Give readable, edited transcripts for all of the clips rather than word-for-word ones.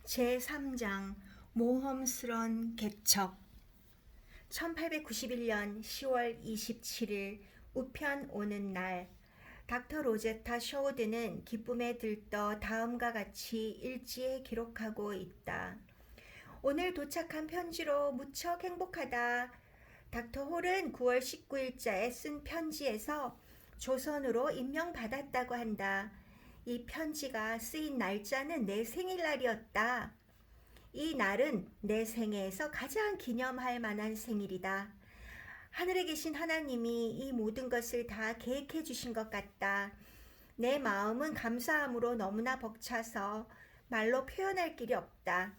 제3장 모험스런 개척. 1891년 10월 27일 우편 오는 날, 닥터 로제타 쇼우드는 기쁨에 들떠 다음과 같이 일지에 기록하고 있다. 오늘 도착한 편지로 무척 행복하다. 닥터 홀은 9월 19일자에 쓴 편지에서 조선으로 임명받았다고 한다. 이 편지가 쓰인 날짜는 내 생일날이었다. 이 날은 내 생애에서 가장 기념할 만한 생일이다. 하늘에 계신 하나님이 이 모든 것을 다 계획해 주신 것 같다. 내 마음은 감사함으로 너무나 벅차서 말로 표현할 길이 없다.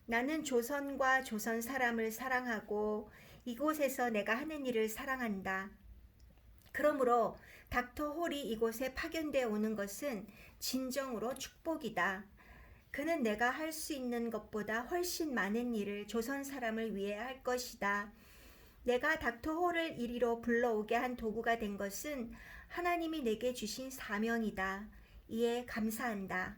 나는 조선과 조선 사람을 사랑하고 이곳에서 내가 하는 일을 사랑한다. 그러므로 닥터 홀이 이곳에 파견되어 오는 것은 진정으로 축복이다. 그는 내가 할 수 있는 것보다 훨씬 많은 일을 조선 사람을 위해 할 것이다. 내가 닥터 홀을 이리로 불러오게 한 도구가 된 것은 하나님이 내게 주신 사명이다. 이에 감사한다.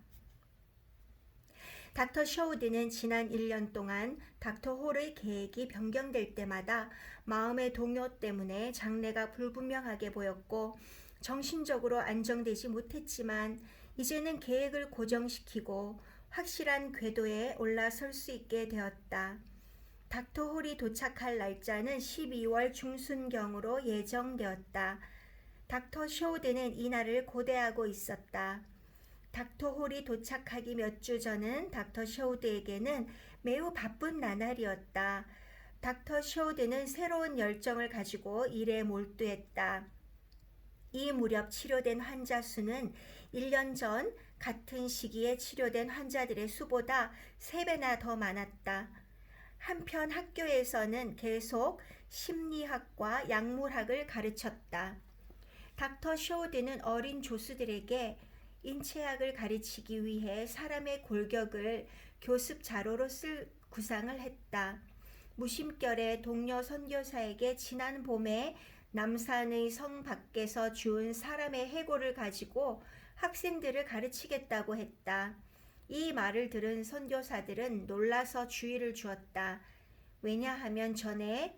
닥터 쇼우드는 지난 1년 동안 닥터 홀의 계획이 변경될 때마다 마음의 동요 때문에 장래가 불분명하게 보였고 정신적으로 안정되지 못했지만 이제는 계획을 고정시키고 확실한 궤도에 올라설 수 있게 되었다. 닥터 홀이 도착할 날짜는 12월 중순경으로 예정되었다. 닥터 쇼우드는 이 날을 고대하고 있었다. 닥터 홀이 도착하기 몇 주 전은 닥터 쇼우드에게는 매우 바쁜 나날이었다. 닥터 쇼우드는 새로운 열정을 가지고 일에 몰두했다. 이 무렵 치료된 환자 수는 1년 전 같은 시기에 치료된 환자들의 수보다 3배나 더 많았다. 한편 학교에서는 계속 심리학과 약물학을 가르쳤다. 닥터 쇼우드는 어린 조수들에게 인체학을 가르치기 위해 사람의 골격을 교습 자료로 쓸 구상을 했다. 무심결에 동료 선교사에게 지난 봄에 남산의 성 밖에서 주운 사람의 해골을 가지고 학생들을 가르치겠다고 했다. 이 말을 들은 선교사들은 놀라서 주의를 주었다. 왜냐하면 전에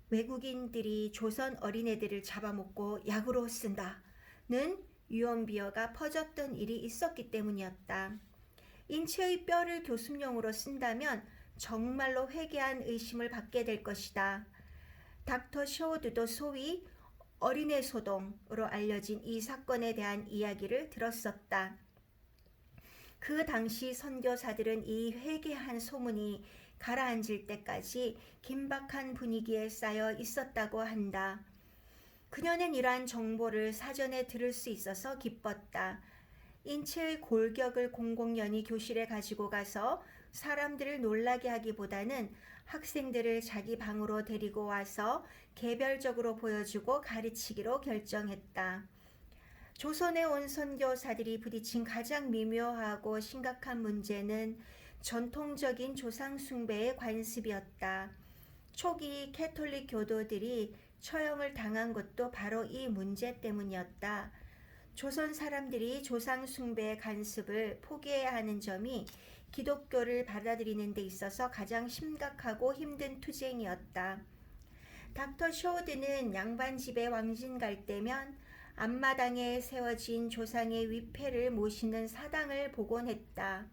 외국인들이 조선 어린애들을 잡아먹고 약으로 쓴다는 유언비어가 퍼졌던 일이 있었기 때문이었다. 인체의 뼈를 교습용으로 쓴다면 정말로 회개한 의심을 받게 될 것이다. 닥터 쇼우드도 소위 어린애 소동으로 알려진 이 사건에 대한 이야기를 들었었다. 그 당시 선교사들은 이 회개한 소문이 가라앉을 때까지 긴박한 분위기에 쌓여 있었다고 한다. 그녀는 이러한 정보를 사전에 들을 수 있어서 기뻤다. 인체의 골격을 공공연히 교실에 가지고 가서 사람들을 놀라게 하기보다는 학생들을 자기 방으로 데리고 와서 개별적으로 보여주고 가르치기로 결정했다. 조선에 온 선교사들이 부딪힌 가장 미묘하고 심각한 문제는 전통적인 조상 숭배의 관습이었다. 초기 캐톨릭 교도들이 처형을 당한 것도 바로 이 문제 때문이었다. 조선 사람들이 조상 숭배의 관습을 포기해야 하는 점이 기독교를 받아들이는 데 있어서 가장 심각하고 힘든 투쟁이었다. 닥터 쇼우드는 양반집에 왕진 갈 때면 앞마당에 세워진 조상의 위패를 모시는 사당을 보곤 했다.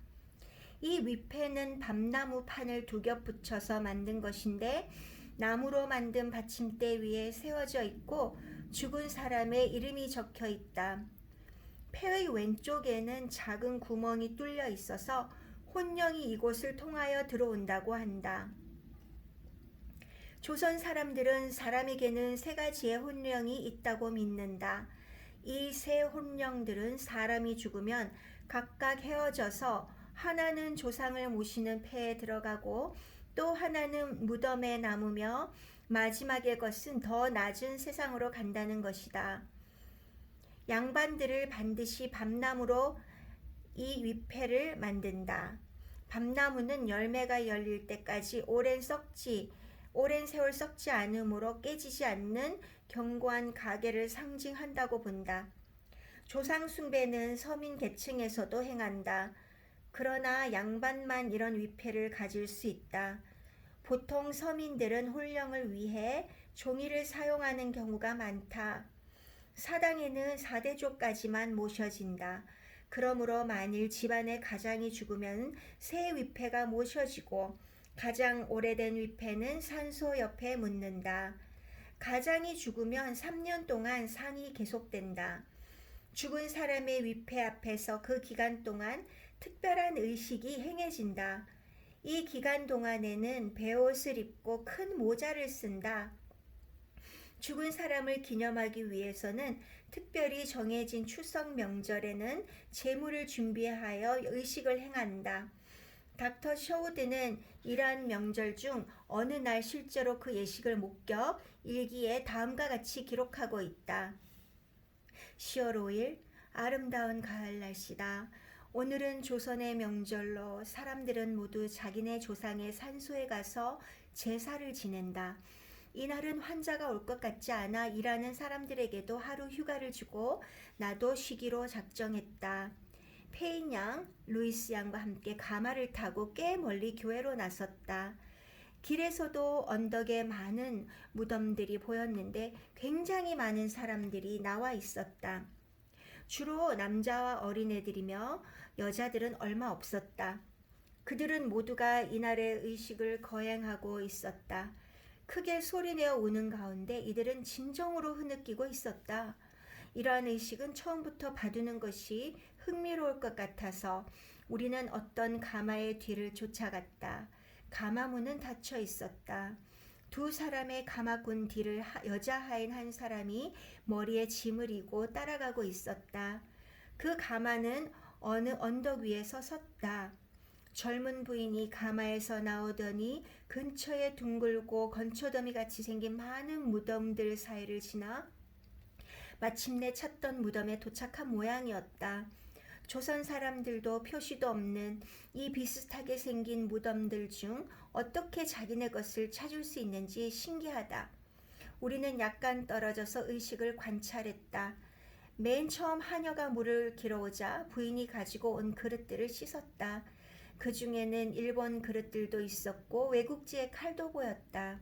이 위패는 밤나무 판을 2겹 붙여서 만든 것인데 나무로 만든 받침대 위에 세워져 있고 죽은 사람의 이름이 적혀 있다. 폐의 왼쪽에는 작은 구멍이 뚫려 있어서 혼령이 이곳을 통하여 들어온다고 한다. 조선 사람들은 사람에게는 3가지의 혼령이 있다고 믿는다. 이 3 혼령들은 사람이 죽으면 각각 헤어져서 하나는 조상을 모시는 폐에 들어가고 또 하나는 무덤에 남으며 마지막의 것은 더 낮은 세상으로 간다는 것이다. 양반들을 반드시 밤나무로 이 위패를 만든다. 밤나무는 열매가 열릴 때까지 오랜 세월 썩지 않으므로 깨지지 않는 견고한 가계를 상징한다고 본다. 조상 숭배는 서민 계층에서도 행한다. 그러나 양반만 이런 위패를 가질 수 있다. 보통 서민들은 혼령을 위해 종이를 사용하는 경우가 많다. 사당에는 4대조까지만 모셔진다. 그러므로 만일 집안의 가장이 죽으면 새 위패가 모셔지고 가장 오래된 위패는 산소 옆에 묻는다. 가장이 죽으면 3년 동안 상이 계속된다. 죽은 사람의 위패 앞에서 그 기간 동안 특별한 의식이 행해진다. 이 기간 동안에는 베옷을 입고 큰 모자를 쓴다. 죽은 사람을 기념하기 위해서는 특별히 정해진 추석 명절에는 제물을 준비하여 의식을 행한다. 닥터 쇼우드는 이러한 명절 중 어느 날 실제로 그 예식을 목격 일기에 다음과 같이 기록하고 있다. 10월 5일 아름다운 가을 날씨다. 오늘은 조선의 명절로 사람들은 모두 자기네 조상의 산소에 가서 제사를 지낸다. 이날은 환자가 올 것 같지 않아 일하는 사람들에게도 하루 휴가를 주고 나도 쉬기로 작정했다. 페인 양, 루이스 양과 함께 가마를 타고 꽤 멀리 교회로 나섰다. 길에서도 언덕에 많은 무덤들이 보였는데 굉장히 많은 사람들이 나와 있었다. 주로 남자와 어린애들이며 여자들은 얼마 없었다. 그들은 모두가 이날의 의식을 거행하고 있었다. 크게 소리내어 우는 가운데 이들은 진정으로 흐느끼고 있었다. 이러한 의식은 처음부터 봐두는 것이 흥미로울 것 같아서 우리는 어떤 가마의 뒤를 쫓아갔다. 가마문은 닫혀 있었다. 두 사람의 가마꾼 뒤를 여자 하인 한 사람이 머리에 짐을 이고 따라가고 있었다. 그 가마는 어느 언덕 위에 섰다. 젊은 부인이 가마에서 나오더니 근처에 둥글고 건초더미 같이 생긴 많은 무덤들 사이를 지나 마침내 찾던 무덤에 도착한 모양이었다. 조선 사람들도 표시도 없는 이 비슷하게 생긴 무덤들 중 어떻게 자기네 것을 찾을 수 있는지 신기하다. 우리는 약간 떨어져서 의식을 관찰했다. 맨 처음 하녀가 물을 길어오자 부인이 가지고 온 그릇들을 씻었다. 그 중에는 일본 그릇들도 있었고 외국지의 칼도 보였다.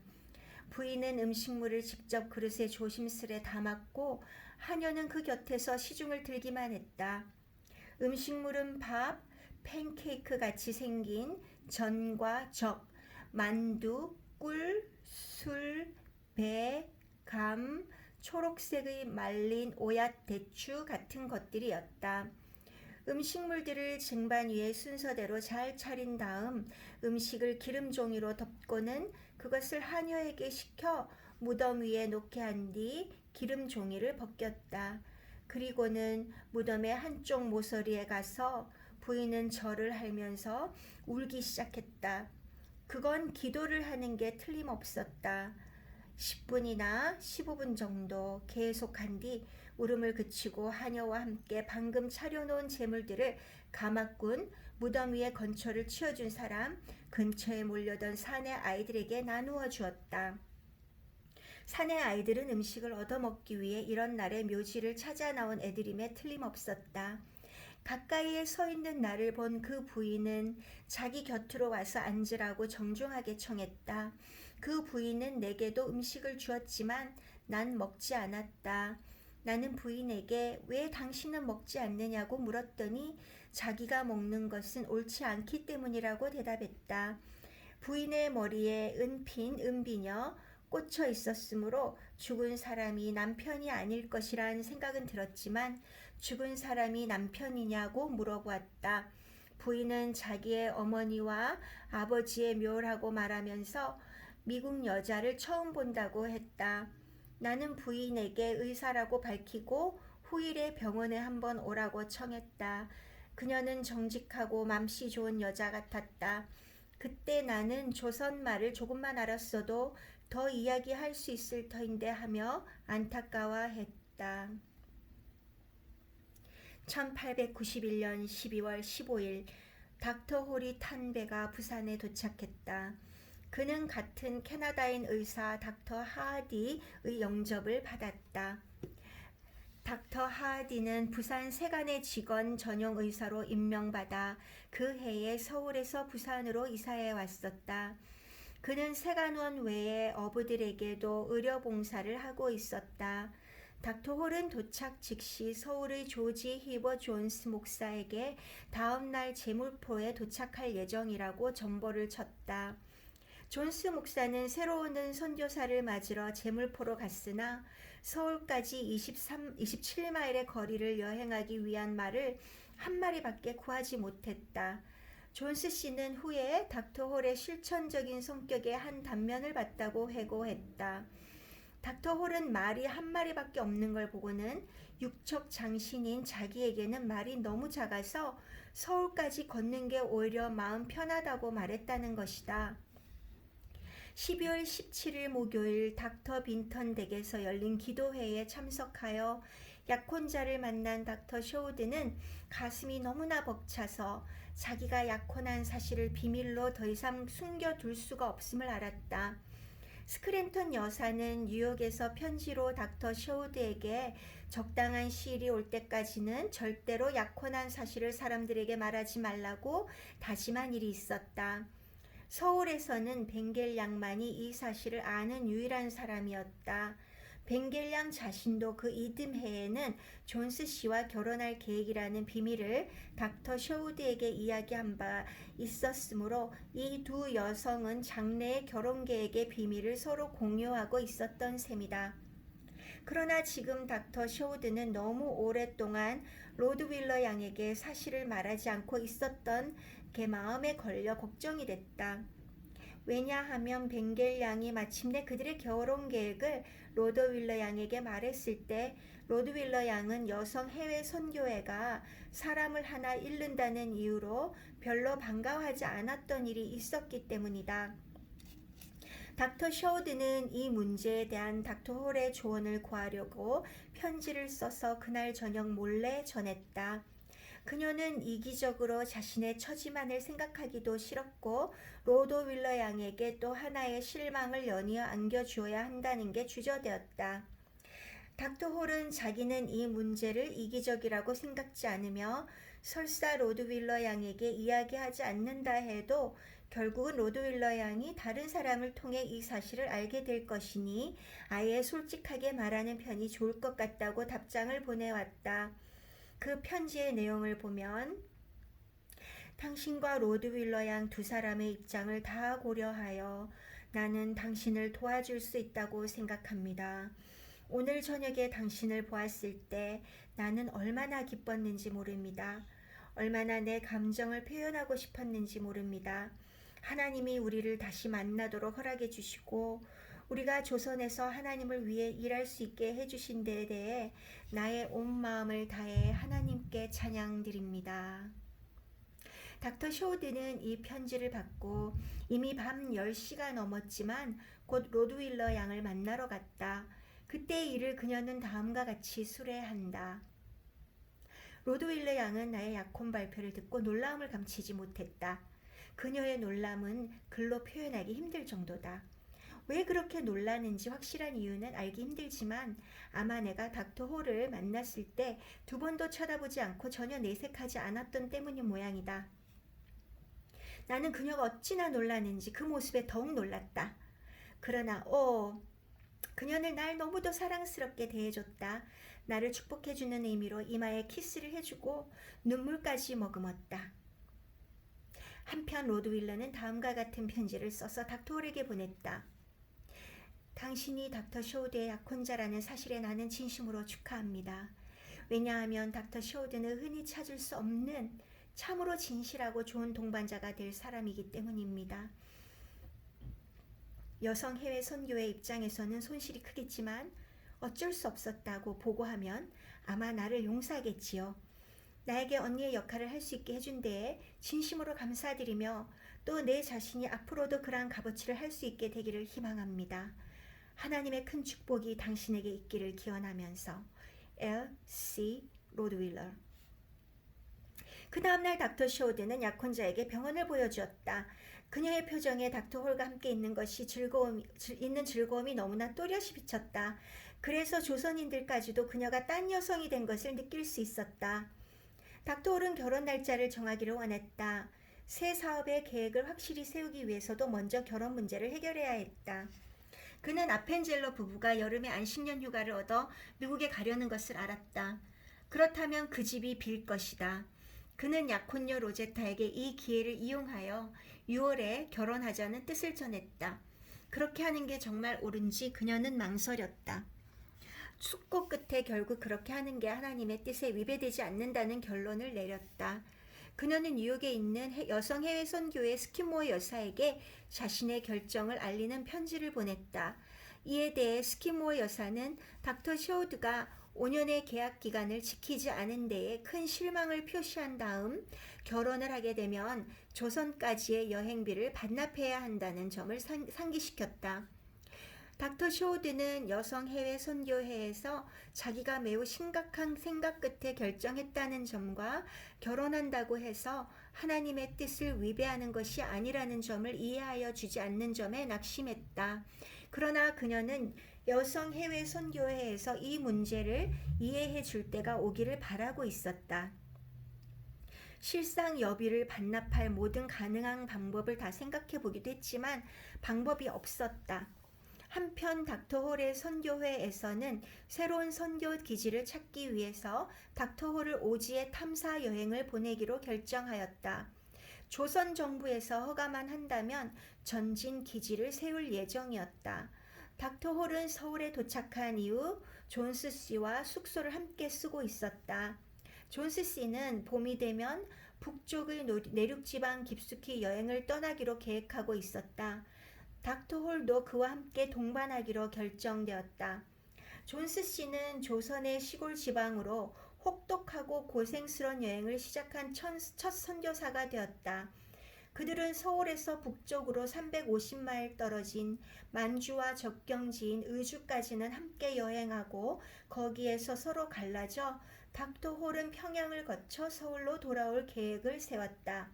부인은 음식물을 직접 그릇에 조심스레 담았고 하녀는 그 곁에서 시중을 들기만 했다. 음식물은 밥, 팬케이크 같이 생긴 전과 적, 만두, 꿀, 술, 배, 감, 초록색의 말린 오얏 대추 같은 것들이었다. 음식물들을 쟁반 위에 순서대로 잘 차린 다음 음식을 기름 종이로 덮고는 그것을 하녀에게 식혀 무덤 위에 놓게 한 뒤 기름 종이를 벗겼다. 그리고는 무덤의 한쪽 모서리에 가서 부인은 절을 하면서 울기 시작했다. 그건 기도를 하는 게 틀림없었다. 10분이나 15분 정도 계속한 뒤 울음을 그치고 하녀와 함께 방금 차려놓은 재물들을 가마꾼, 무덤 위에 건초를 치워준 사람, 근처에 몰려던 사내 아이들에게 나누어 주었다. 사내 아이들은 음식을 얻어먹기 위해 이런 날에 묘지를 찾아 나온 애들임에 틀림없었다. 가까이에 서 있는 나를 본 그 부인은 자기 곁으로 와서 앉으라고 정중하게 청했다. 그 부인은 내게도 음식을 주었지만 난 먹지 않았다. 나는 부인에게 왜 당신은 먹지 않느냐고 물었더니 자기가 먹는 것은 옳지 않기 때문이라고 대답했다. 부인의 머리에 은핀, 은비녀 꽂혀 있었으므로 죽은 사람이 남편이 아닐 것이란 생각은 들었지만 죽은 사람이 남편이냐고 물어보았다. 부인은 자기의 어머니와 아버지의 묘라고 말하면서 미국 여자를 처음 본다고 했다. 나는 부인에게 의사라고 밝히고 후일에 병원에 한번 오라고 청했다. 그녀는 정직하고 맘씨 좋은 여자 같았다. 그때 나는 조선말을 조금만 알았어도 더 이야기할 수 있을 터인데 하며 안타까워했다. 1891년 12월 15일 닥터 홀이 탄 배가 부산에 도착했다. 그는 같은 캐나다인 의사 닥터 하디의 영접을 받았다. 닥터 하디는 부산 세간의 직원 전용 의사로 임명받아 그 해에 서울에서 부산으로 이사해 왔었다. 그는 세간원 외에 어부들에게도 의료 봉사를 하고 있었다. 닥터 홀은 도착 즉시 서울의 조지 히버 존스 목사에게 다음날 제물포에 도착할 예정이라고 전보를 쳤다. 존스 목사는 새로 오는 선교사를 맞으러 제물포로 갔으나 서울까지 27마일의 거리를 여행하기 위한 말을 한 마리밖에 구하지 못했다. 존스 씨는 후에 닥터 홀의 실천적인 성격의 한 단면을 봤다고 회고했다. 닥터 홀은 말이 한 마리밖에 없는 걸 보고는 육척 장신인 자기에게는 말이 너무 작아서 서울까지 걷는 게 오히려 마음 편하다고 말했다는 것이다. 12월 17일 목요일 닥터 빈턴 댁에서 열린 기도회에 참석하여 약혼자를 만난 닥터 쇼우드는 가슴이 너무나 벅차서 자기가 약혼한 사실을 비밀로 더 이상 숨겨둘 수가 없음을 알았다. 스크랜턴 여사는 뉴욕에서 편지로 닥터 쇼우드에게 적당한 시일이 올 때까지는 절대로 약혼한 사실을 사람들에게 말하지 말라고 다짐한 일이 있었다. 서울에서는 벵겔 양만이 이 사실을 아는 유일한 사람이었다. 벵겔 양 자신도 그 이듬해에는 존스 씨와 결혼할 계획이라는 비밀을 닥터 쇼우드에게 이야기한 바 있었으므로 이 두 여성은 장래의 결혼 계획의 비밀을 서로 공유하고 있었던 셈이다. 그러나 지금 닥터 쇼우드는 너무 오랫동안 로드윌러 양에게 사실을 말하지 않고 있었던 게 마음에 걸려 걱정이 됐다. 왜냐하면 벵겔 양이 마침내 그들의 결혼 계획을 로드윌러 양에게 말했을 때 로드윌러 양은 여성 해외 선교회가 사람을 하나 잃는다는 이유로 별로 반가워하지 않았던 일이 있었기 때문이다. 닥터 쇼우드는 이 문제에 대한 닥터 홀의 조언을 구하려고 편지를 써서 그날 저녁 몰래 전했다. 그녀는 이기적으로 자신의 처지만을 생각하기도 싫었고 로드윌러 양에게 또 하나의 실망을 연이어 안겨주어야 한다는 게 주저되었다. 닥터 홀은 자기는 이 문제를 이기적이라고 생각지 않으며 설사 로드윌러 양에게 이야기하지 않는다 해도 결국은 로드윌러 양이 다른 사람을 통해 이 사실을 알게 될 것이니 아예 솔직하게 말하는 편이 좋을 것 같다고 답장을 보내왔다. 그 편지의 내용을 보면 당신과 로드윌러 양 두 사람의 입장을 다 고려하여 나는 당신을 도와줄 수 있다고 생각합니다. 오늘 저녁에 당신을 보았을 때 나는 얼마나 기뻤는지 모릅니다. 얼마나 내 감정을 표현하고 싶었는지 모릅니다. 하나님이 우리를 다시 만나도록 허락해 주시고 우리가 조선에서 하나님을 위해 일할 수 있게 해주신 데에 대해 나의 온 마음을 다해 하나님께 찬양드립니다. 닥터 쇼우드는 이 편지를 받고 이미 밤 10시가 넘었지만 곧 로드윌러 양을 만나러 갔다. 그때의 일을 그녀는 다음과 같이 수레한다. 로드윌러 양은 나의 약혼 발표를 듣고 놀라움을 감추지 못했다. 그녀의 놀람은 글로 표현하기 힘들 정도다. 왜 그렇게 놀라는지 확실한 이유는 알기 힘들지만 아마 내가 닥터 홀을 만났을 때 두 번도 쳐다보지 않고 전혀 내색하지 않았던 때문인 모양이다. 나는 그녀가 어찌나 놀라는지 그 모습에 더욱 놀랐다. 그러나 그녀는 날 너무도 사랑스럽게 대해줬다. 나를 축복해주는 의미로 이마에 키스를 해주고 눈물까지 머금었다. 한편 로드윌러는 다음과 같은 편지를 써서 닥터 홀에게 보냈다. 당신이 닥터 쇼우드의 약혼자라는 사실에 나는 진심으로 축하합니다. 왜냐하면 닥터 쇼우드는 흔히 찾을 수 없는 참으로 진실하고 좋은 동반자가 될 사람이기 때문입니다. 여성 해외 선교의 입장에서는 손실이 크겠지만 어쩔 수 없었다고 보고하면 아마 나를 용서하겠지요. 나에게 언니의 역할을 할 수 있게 해준 데에 진심으로 감사드리며 또 내 자신이 앞으로도 그러한 값어치를 할 수 있게 되기를 희망합니다. 하나님의 큰 축복이 당신에게 있기를 기원하면서 L.C. 로드윌러. 그 다음날 닥터 쇼드는 약혼자에게 병원을 보여주었다. 그녀의 표정에 닥터 홀과 함께 있는 즐거움이 너무나 또렷이 비쳤다. 그래서 조선인들까지도 그녀가 딴 여성이 된 것을 느낄 수 있었다. 닥터 홀은 결혼 날짜를 정하기를 원했다. 새 사업의 계획을 확실히 세우기 위해서도 먼저 결혼 문제를 해결해야 했다. 그는 아펜젤로 부부가 여름에 안식년 휴가를 얻어 미국에 가려는 것을 알았다. 그렇다면 그 집이 빌 것이다. 그는 약혼녀 로제타에게 이 기회를 이용하여 6월에 결혼하자는 뜻을 전했다. 그렇게 하는 게 정말 옳은지 그녀는 망설였다. 숙고 끝에 결국 그렇게 하는 게 하나님의 뜻에 위배되지 않는다는 결론을 내렸다. 그녀는 뉴욕에 있는 여성 해외 선교회 스키모어 여사에게 자신의 결정을 알리는 편지를 보냈다. 이에 대해 스키모어 여사는 닥터 쇼우드가 5년의 계약 기간을 지키지 않은 데에 큰 실망을 표시한 다음 결혼을 하게 되면 조선까지의 여행비를 반납해야 한다는 점을 상기시켰다. 닥터 쇼우드는 여성 해외 선교회에서 자기가 매우 심각한 생각 끝에 결정했다는 점과 결혼한다고 해서 하나님의 뜻을 위배하는 것이 아니라는 점을 이해하여 주지 않는 점에 낙심했다. 그러나 그녀는 여성 해외 선교회에서 이 문제를 이해해 줄 때가 오기를 바라고 있었다. 실상 여비를 반납할 모든 가능한 방법을 다 생각해 보기도 했지만 방법이 없었다. 한편 닥터 홀의 선교회에서는 새로운 선교 기지를 찾기 위해서 닥터 홀을 오지에 탐사 여행을 보내기로 결정하였다. 조선 정부에서 허가만 한다면 전진 기지를 세울 예정이었다. 닥터 홀은 서울에 도착한 이후 존스 씨와 숙소를 함께 쓰고 있었다. 존스 씨는 봄이 되면 북쪽의 내륙지방 깊숙이 여행을 떠나기로 계획하고 있었다. 닥터 홀도 그와 함께 동반하기로 결정되었다. 존스 씨는 조선의 시골 지방으로 혹독하고 고생스러운 여행을 시작한 첫 선교사가 되었다. 그들은 서울에서 북쪽으로 350마일 떨어진 만주와 접경지인 의주까지는 함께 여행하고 거기에서 서로 갈라져 닥터 홀은 평양을 거쳐 서울로 돌아올 계획을 세웠다.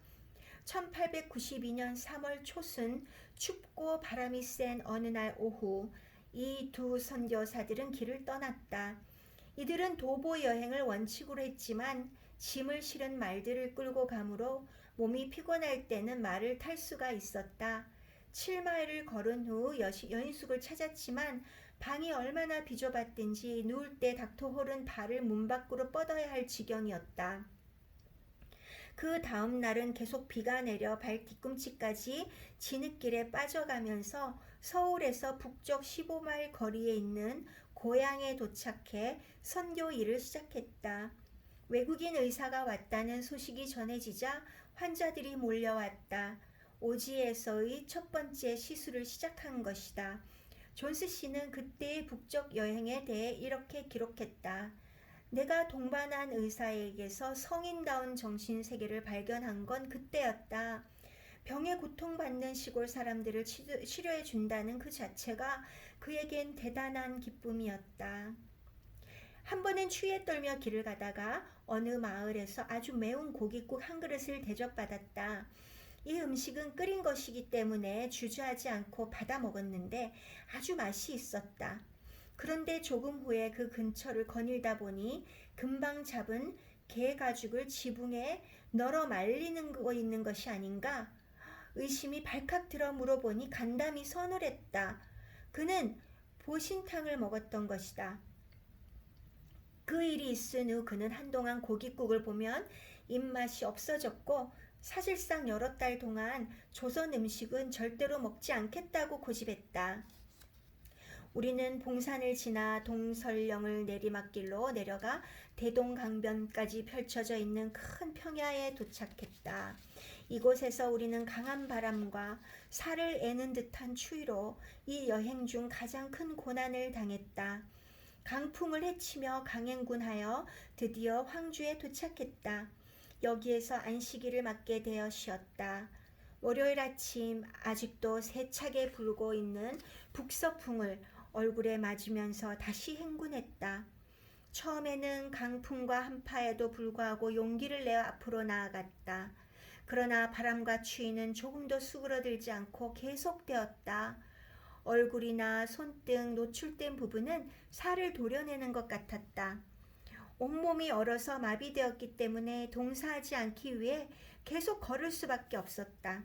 1892년 3월 초순 춥고 바람이 센 어느 날 오후 이 두 선교사들은 길을 떠났다. 이들은 도보 여행을 원칙으로 했지만 짐을 실은 말들을 끌고 가므로 몸이 피곤할 때는 말을 탈 수가 있었다. 7마일을 걸은 후 여인숙을 찾았지만 방이 얼마나 비좁았든지 누울 때 닥터 홀은 발을 문 밖으로 뻗어야 할 지경이었다. 그 다음 날은 계속 비가 내려 발 뒤꿈치까지 진흙길에 빠져가면서 서울에서 북쪽 15마일 거리에 있는 고향에 도착해 선교 일을 시작했다. 외국인 의사가 왔다는 소식이 전해지자 환자들이 몰려왔다. 오지에서의 첫 번째 시술을 시작한 것이다. 존스 씨는 그때의 북쪽 여행에 대해 이렇게 기록했다. 내가 동반한 의사에게서 성인다운 정신세계를 발견한 건 그때였다. 병에 고통받는 시골 사람들을 치료해 준다는 그 자체가 그에겐 대단한 기쁨이었다. 한 번은 추위에 떨며 길을 가다가 어느 마을에서 아주 매운 고깃국 한 그릇을 대접받았다. 이 음식은 끓인 것이기 때문에 주저하지 않고 받아 먹었는데 아주 맛이 있었다. 그런데 조금 후에 그 근처를 거닐다 보니 금방 잡은 개 가죽을 지붕에 널어 말리는 거 있는 것이 아닌가? 의심이 발칵 들어 물어보니 간담이 서늘했다. 그는 보신탕을 먹었던 것이다. 그 일이 있은 후 그는 한동안 고깃국을 보면 입맛이 없어졌고 사실상 여러 달 동안 조선 음식은 절대로 먹지 않겠다고 고집했다. 우리는 봉산을 지나 동설령을 내리막길로 내려가 대동강변까지 펼쳐져 있는 큰 평야에 도착했다. 이곳에서 우리는 강한 바람과 살을 애는 듯한 추위로 이 여행 중 가장 큰 고난을 당했다. 강풍을 헤치며 강행군하여 드디어 황주에 도착했다. 여기에서 안식일을 맞게 되어 쉬었다. 월요일 아침 아직도 세차게 불고 있는 북서풍을 얼굴에 맞으면서 다시 행군했다. 처음에는 강풍과 한파에도 불구하고 용기를 내어 앞으로 나아갔다. 그러나 바람과 추위는 조금도 수그러들지 않고 계속되었다. 얼굴이나 손등 노출된 부분은 살을 도려내는 것 같았다. 온몸이 얼어서 마비되었기 때문에 동사하지 않기 위해 계속 걸을 수밖에 없었다.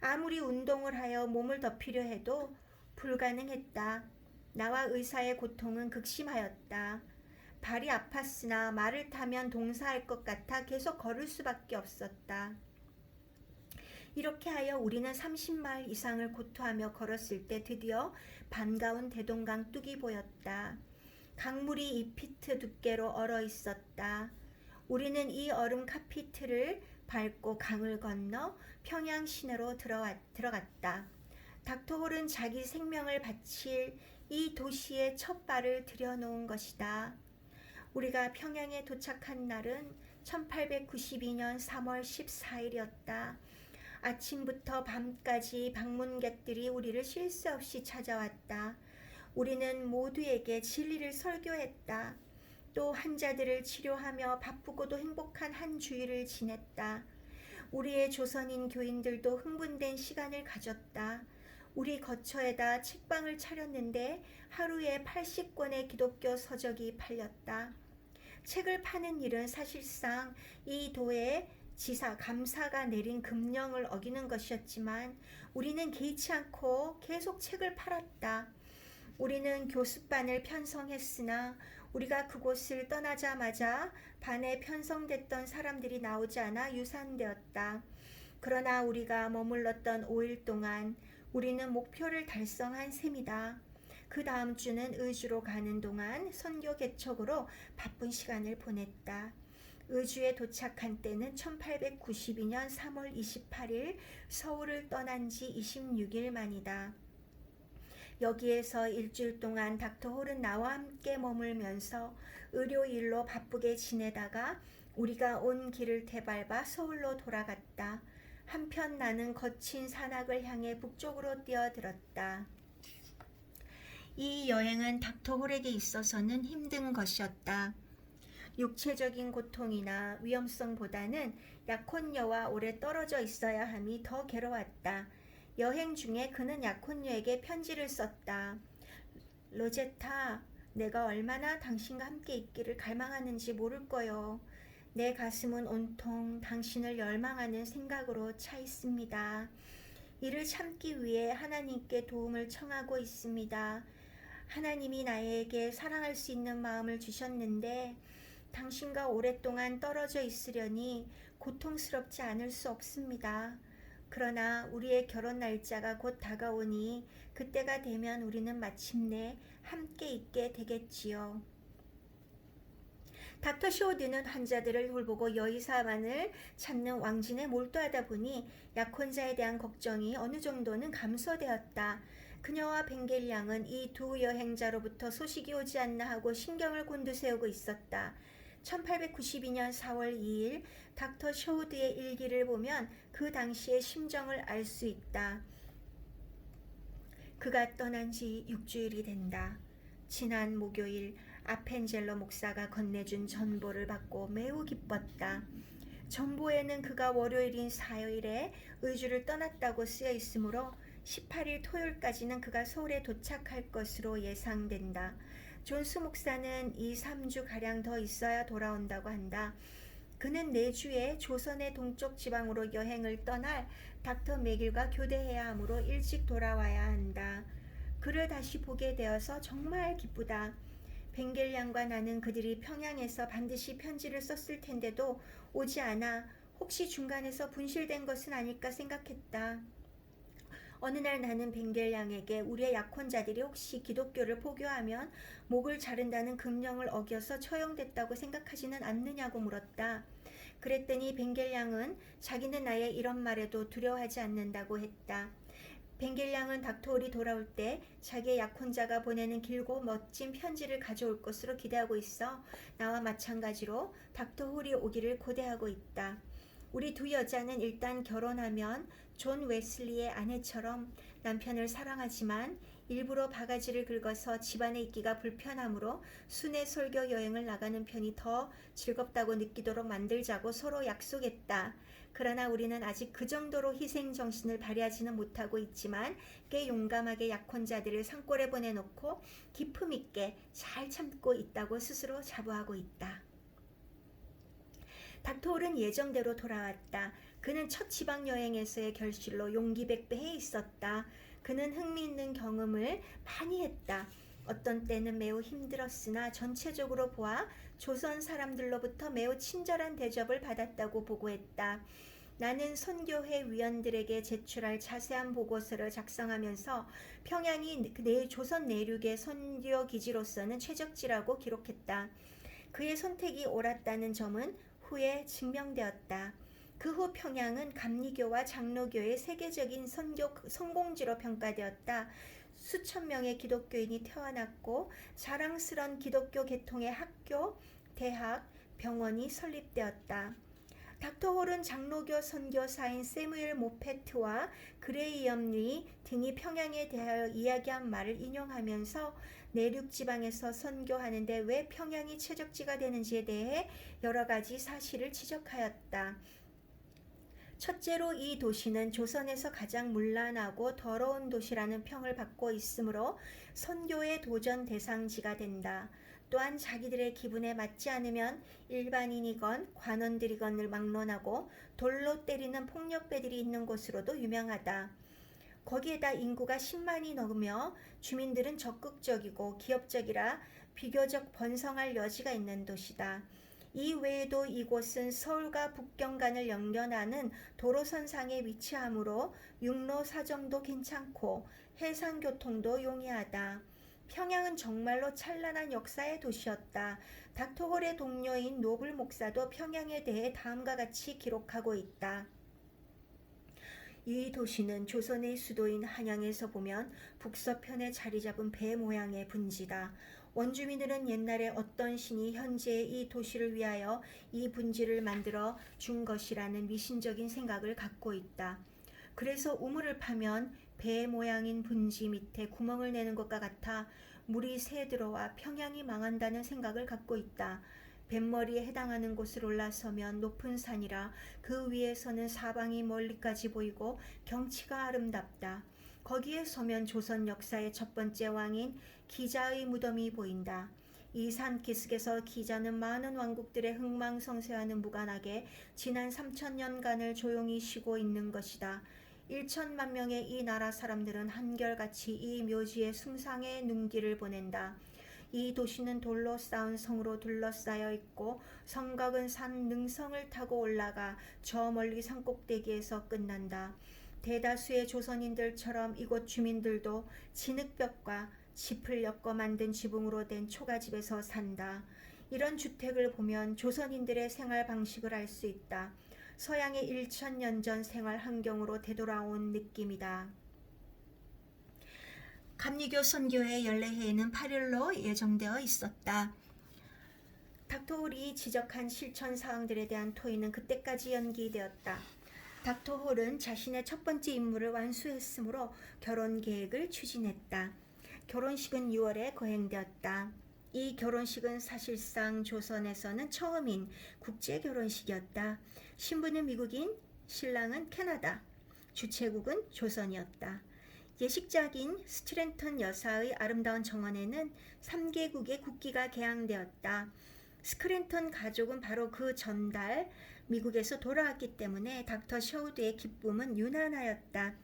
아무리 운동을 하여 몸을 덮이려 해도 불가능했다. 나와 의사의 고통은 극심하였다. 발이 아팠으나 말을 타면 동사할 것 같아 계속 걸을 수밖에 없었다. 이렇게 하여 우리는 30마일 이상을 고토하며 걸었을 때 드디어 반가운 대동강 뚝이 보였다. 강물이 2피트 두께로 얼어 있었다. 우리는 이 얼음 카피트를 밟고 강을 건너 평양 시내로 들어갔다. 닥터 홀은 자기 생명을 바칠 이 도시에 첫 발을 들여놓은 것이다. 우리가 평양에 도착한 날은 1892년 3월 14일이었다. 아침부터 밤까지 방문객들이 우리를 쉴 새 없이 찾아왔다. 우리는 모두에게 진리를 설교했다. 또 환자들을 치료하며 바쁘고도 행복한 한 주일을 지냈다. 우리의 조선인 교인들도 흥분된 시간을 가졌다. 우리 거처에다 책방을 차렸는데 하루에 80권의 기독교 서적이 팔렸다. 책을 파는 일은 사실상 이 도의 감사가 내린 금령을 어기는 것이었지만 우리는 개의치 않고 계속 책을 팔았다. 우리는 교습반을 편성했으나 우리가 그곳을 떠나자마자 반에 편성됐던 사람들이 나오지 않아 유산되었다. 그러나 우리가 머물렀던 5일 동안 우리는 목표를 달성한 셈이다. 그 다음 주는 의주로 가는 동안 선교 개척으로 바쁜 시간을 보냈다. 의주에 도착한 때는 1892년 3월 28일 서울을 떠난 지 26일 만이다. 여기에서 일주일 동안 닥터 홀은 나와 함께 머물면서 의료 일로 바쁘게 지내다가 우리가 온 길을 되밟아 서울로 돌아갔다. 한편 나는 거친 산악을 향해 북쪽으로 뛰어들었다. 이 여행은 닥터 홀에게 있어서는 힘든 것이었다. 육체적인 고통이나 위험성보다는 약혼녀와 오래 떨어져 있어야 함이 더 괴로웠다. 여행 중에 그는 약혼녀에게 편지를 썼다. 로제타, 내가 얼마나 당신과 함께 있기를 갈망하는지 모를 거요. 내 가슴은 온통 당신을 열망하는 생각으로 차 있습니다. 이를 참기 위해 하나님께 도움을 청하고 있습니다. 하나님이 나에게 사랑할 수 있는 마음을 주셨는데 당신과 오랫동안 떨어져 있으려니 고통스럽지 않을 수 없습니다. 그러나 우리의 결혼 날짜가 곧 다가오니 그때가 되면 우리는 마침내 함께 있게 되겠지요. 닥터 쇼드는 환자들을 돌보고 여의사만을 찾는 왕진에 몰두하다 보니 약혼자에 대한 걱정이 어느 정도는 감소되었다. 그녀와 벵겔 양은 이 두 여행자로부터 소식이 오지 않나 하고 신경을 곤두세우고 있었다. 1892년 4월 2일 닥터 쇼드의 일기를 보면 그 당시의 심정을 알 수 있다. 그가 떠난 지 6주일이 된다. 지난 목요일 아펜젤로 목사가 건네준 전보를 받고 매우 기뻤다. 전보에는 그가 월요일인 4일에 의주를 떠났다고 쓰여 있으므로 18일 토요일까지는 그가 서울에 도착할 것으로 예상된다. 존스 목사는 2-3주가량 더 있어야 돌아온다고 한다. 그는 내주에 조선의 동쪽 지방으로 여행을 떠날 닥터 맥일과 교대해야 하므로 일찍 돌아와야 한다. 그를 다시 보게 되어서 정말 기쁘다. 벵겔 양과 나는 그들이 평양에서 반드시 편지를 썼을 텐데도 오지 않아 혹시 중간에서 분실된 것은 아닐까 생각했다. 어느 날 나는 벵겔 양에게 우리의 약혼자들이 혹시 기독교를 포교하면 목을 자른다는 금령을 어겨서 처형됐다고 생각하지는 않느냐고 물었다. 그랬더니 벵겔 양은 자기는 나의 이런 말에도 두려워하지 않는다고 했다. 벵겔 양은 닥터 홀이 돌아올 때 자기의 약혼자가 보내는 길고 멋진 편지를 가져올 것으로 기대하고 있어 나와 마찬가지로 닥터 홀이 오기를 고대하고 있다. 우리 두 여자는 일단 결혼하면 존 웨슬리의 아내처럼 남편을 사랑하지만 일부러 바가지를 긁어서 집안에 있기가 불편하므로 순회 설교 여행을 나가는 편이 더 즐겁다고 느끼도록 만들자고 서로 약속했다. 그러나 우리는 아직 그 정도로 희생 정신을 발휘하지는 못하고 있지만 꽤 용감하게 약혼자들을 산골에 보내놓고 기품 있게 잘 참고 있다고 스스로 자부하고 있다. 닥터홀은 예정대로 돌아왔다. 그는 첫 지방여행에서의 결실로 용기백배해 있었다. 그는 흥미있는 경험을 많이 했다. 어떤 때는 매우 힘들었으나 전체적으로 보아 조선 사람들로부터 매우 친절한 대접을 받았다고 보고했다. 나는 선교회 위원들에게 제출할 자세한 보고서를 작성하면서 평양이 조선 내륙의 선교 기지로서는 최적지라고 기록했다. 그의 선택이 옳았다는 점은 후에 증명되었다. 그 후 평양은 감리교와 장로교의 세계적인 선교 성공지로 평가되었다. 수천 명의 기독교인이 태어났고 자랑스런 기독교 계통의 학교, 대학, 병원이 설립되었다. 닥터홀은 장로교 선교사인 세무엘 모페트와 그레이엄 리 등이 평양에 대하여 이야기한 말을 인용하면서 내륙 지방에서 선교하는데 왜 평양이 최적지가 되는지에 대해 여러 가지 사실을 지적하였다. 첫째로 이 도시는 조선에서 가장 문란하고 더러운 도시라는 평을 받고 있으므로 선교의 도전 대상지가 된다. 또한 자기들의 기분에 맞지 않으면 일반인이건 관원들이건을 막론하고 돌로 때리는 폭력배들이 있는 곳으로도 유명하다. 거기에다 인구가 10만이 넘으며 주민들은 적극적이고 기업적이라 비교적 번성할 여지가 있는 도시다. 이 외에도 이곳은 서울과 북경간을 연결하는 도로선상에 위치하므로 육로 사정도 괜찮고 해상교통도 용이하다. 평양은 정말로 찬란한 역사의 도시였다. 닥터홀의 동료인 노블 목사도 평양에 대해 다음과 같이 기록하고 있다. 이 도시는 조선의 수도인 한양에서 보면 북서편에 자리 잡은 배 모양의 분지다. 원주민들은 옛날에 어떤 신이 현재의 이 도시를 위하여 이 분지를 만들어 준 것이라는 미신적인 생각을 갖고 있다. 그래서 우물을 파면 배 모양인 분지 밑에 구멍을 내는 것과 같아 물이 새 들어와 평양이 망한다는 생각을 갖고 있다. 뱃머리에 해당하는 곳을 올라서면 높은 산이라 그 위에서는 사방이 멀리까지 보이고 경치가 아름답다. 거기에 서면 조선 역사의 첫 번째 왕인 기자의 무덤이 보인다. 이 산 기슭에서 기자는 많은 왕국들의 흥망성쇠와는 무관하게 지난 3000년간을 조용히 쉬고 있는 것이다. 1천만 명의 이 나라 사람들은 한결같이 이 묘지의 숭상의 눈길을 보낸다. 이 도시는 돌로 쌓은 성으로 둘러싸여 있고 성곽은 산 능성을 타고 올라가 저 멀리 산꼭대기에서 끝난다. 대다수의 조선인들처럼 이곳 주민들도 진흙벽과 짚을 엮어 만든 지붕으로 된 초가집에서 산다. 이런 주택을 보면 조선인들의 생활 방식을 알 수 있다. 서양의 1000년 전 생활 환경으로 되돌아온 느낌이다. 감리교 선교회 연례회에는 8일로 예정되어 있었다. 닥터홀이 지적한 실천 사항들에 대한 토의는 그때까지 연기되었다. 닥터홀은 자신의 첫 번째 임무를 완수했으므로 결혼 계획을 추진했다. 결혼식은 6월에 거행되었다. 이 결혼식은 사실상 조선에서는 처음인 국제 결혼식이었다. 신부는 미국인, 신랑은 캐나다, 주최국은 조선이었다. 예식작인 스트랜턴 여사의 아름다운 정원에는 3개국의 국기가 개양되었다. 스크랜턴 가족은 바로 그 전달 미국에서 돌아왔기 때문에 닥터 셔우드의 기쁨은 유난하였다.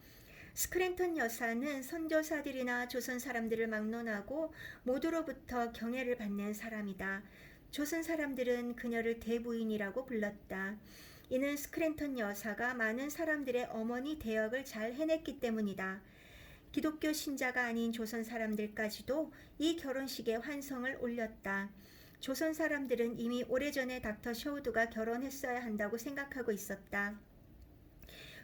스크랜턴 여사는 선교사들이나 조선 사람들을 막론하고 모두로부터 경애를 받는 사람이다. 조선 사람들은 그녀를 대부인이라고 불렀다. 이는 스크랜턴 여사가 많은 사람들의 어머니 대역을 잘 해냈기 때문이다. 기독교 신자가 아닌 조선 사람들까지도 이 결혼식에 환성을 올렸다. 조선 사람들은 이미 오래전에 닥터 셔우드가 결혼했어야 한다고 생각하고 있었다.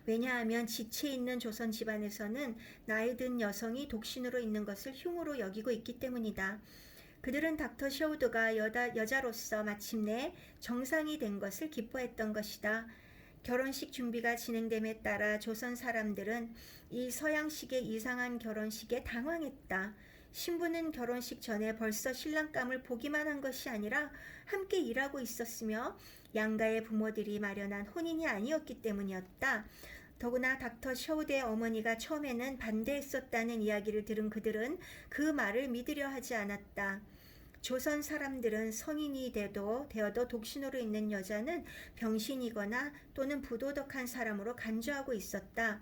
왜냐하면 지체 있는 조선 집안에서는 나이 든 여성이 독신으로 있는 것을 흉으로 여기고 있기 때문이다. 그들은 닥터 셔우드가 여자로서 마침내 정상이 된 것을 기뻐했던 것이다. 결혼식 준비가 진행됨에 따라 조선 사람들은 이 서양식의 이상한 결혼식에 당황했다. 신부는 결혼식 전에 벌써 신랑감을 보기만 한 것이 아니라 함께 일하고 있었으며 양가의 부모들이 마련한 혼인이 아니었기 때문이었다. 더구나 닥터 셔우드의 어머니가 처음에는 반대했었다는 이야기를 들은 그들은 그 말을 믿으려 하지 않았다. 조선 사람들은 성인이 되어도 독신으로 있는 여자는 병신이거나 또는 부도덕한 사람으로 간주하고 있었다.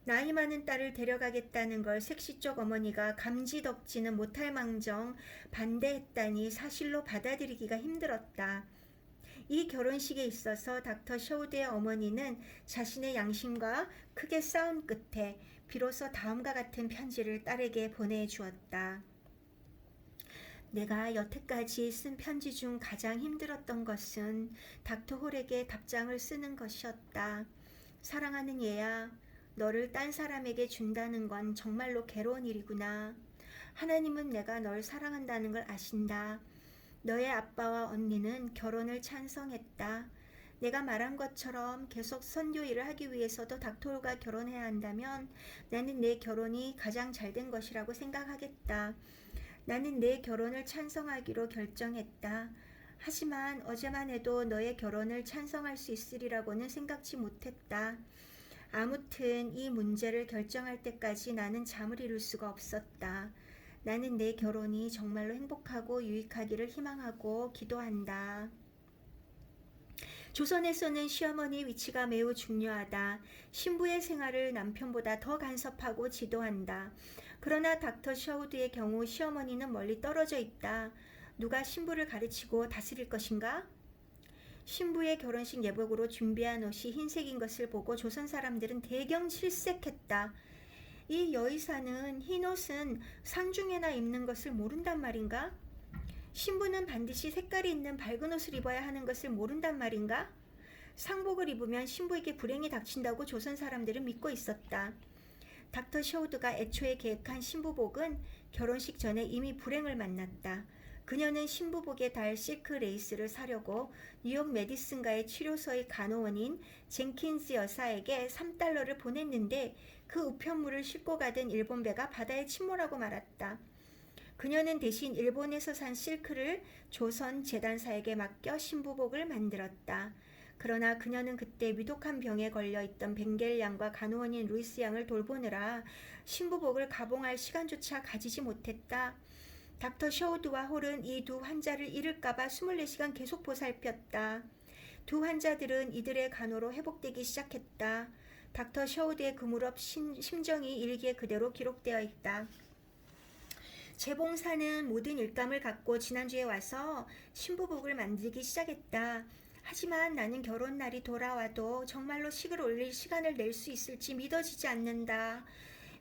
나이 많은 딸을 데려가겠다는 걸 색시적 어머니가 감지덕지는 못할 망정 반대했다니 사실로 받아들이기가 힘들었다. 이 결혼식에 있어서 닥터 셔우드의 어머니는 자신의 양심과 크게 싸운 끝에 비로소 다음과 같은 편지를 딸에게 보내주었다. 내가 여태까지 쓴 편지 중 가장 힘들었던 것은 닥터 홀에게 답장을 쓰는 것이었다. 사랑하는 얘야, 너를 딴 사람에게 준다는 건 정말로 괴로운 일이구나. 하나님은 내가 널 사랑한다는 걸 아신다. 너의 아빠와 언니는 결혼을 찬성했다. 내가 말한 것처럼 계속 선교 일을 하기 위해서도 닥터홀과 결혼해야 한다면 나는 내 결혼이 가장 잘된 것이라고 생각하겠다. 나는 내 결혼을 찬성하기로 결정했다. 하지만 어제만 해도 너의 결혼을 찬성할 수 있으리라고는 생각지 못했다. 아무튼 이 문제를 결정할 때까지 나는 잠을 이룰 수가 없었다. 나는 내 결혼이 정말로 행복하고 유익하기를 희망하고 기도한다. 조선에서는 시어머니의 위치가 매우 중요하다. 신부의 생활을 남편보다 더 간섭하고 지도한다. 그러나 닥터 셔우드의 경우 시어머니는 멀리 떨어져 있다. 누가 신부를 가르치고 다스릴 것인가? 신부의 결혼식 예복으로 준비한 옷이 흰색인 것을 보고 조선 사람들은 대경 실색했다. 이 여의사는 흰 옷은 상중에나 입는 것을 모른단 말인가? 신부는 반드시 색깔이 있는 밝은 옷을 입어야 하는 것을 모른단 말인가? 상복을 입으면 신부에게 불행이 닥친다고 조선 사람들은 믿고 있었다. 닥터 셔우드가 애초에 계획한 신부복은 결혼식 전에 이미 불행을 만났다. 그녀는 신부복에 달 실크 레이스를 사려고 뉴욕 메디슨가의 치료소의 간호원인 젠킨스 여사에게 $3를 보냈는데 그 우편물을 싣고 가던 일본 배가 바다에 침몰하고 말았다. 그녀는 대신 일본에서 산 실크를 조선 재단사에게 맡겨 신부복을 만들었다. 그러나 그녀는 그때 위독한 병에 걸려있던 벵겔 양과 간호원인 루이스 양을 돌보느라 신부복을 가봉할 시간조차 가지지 못했다. 닥터 셔우드와 홀은 이 두 환자를 잃을까봐 24시간 계속 보살폈다. 두 환자들은 이들의 간호로 회복되기 시작했다. 닥터 셔우드의 그 무렵 심정이 일기에 그대로 기록되어 있다. 재봉사는 모든 일감을 갖고 지난주에 와서 신부복을 만들기 시작했다. 하지만 나는 결혼 날이 돌아와도 정말로 식을 올릴 시간을 낼 수 있을지 믿어지지 않는다.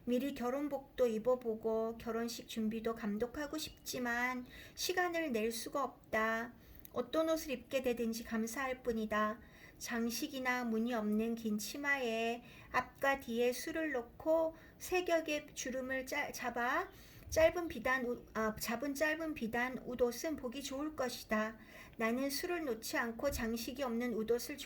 미리 결혼복도 입어보고 결혼식 준비도 감독하고 싶지만 시간을 낼 수가 없다. 어떤 옷을 입게 되든지 감사할 뿐이다. 장식이나 무늬 없는 긴 치마에 앞과 뒤에 술을 놓고 세 겹의 주름을 잡은 짧은 비단 웃옷은 보기 좋을 것이다. 나는 술을 놓지 않고 장식이 없는 웃옷을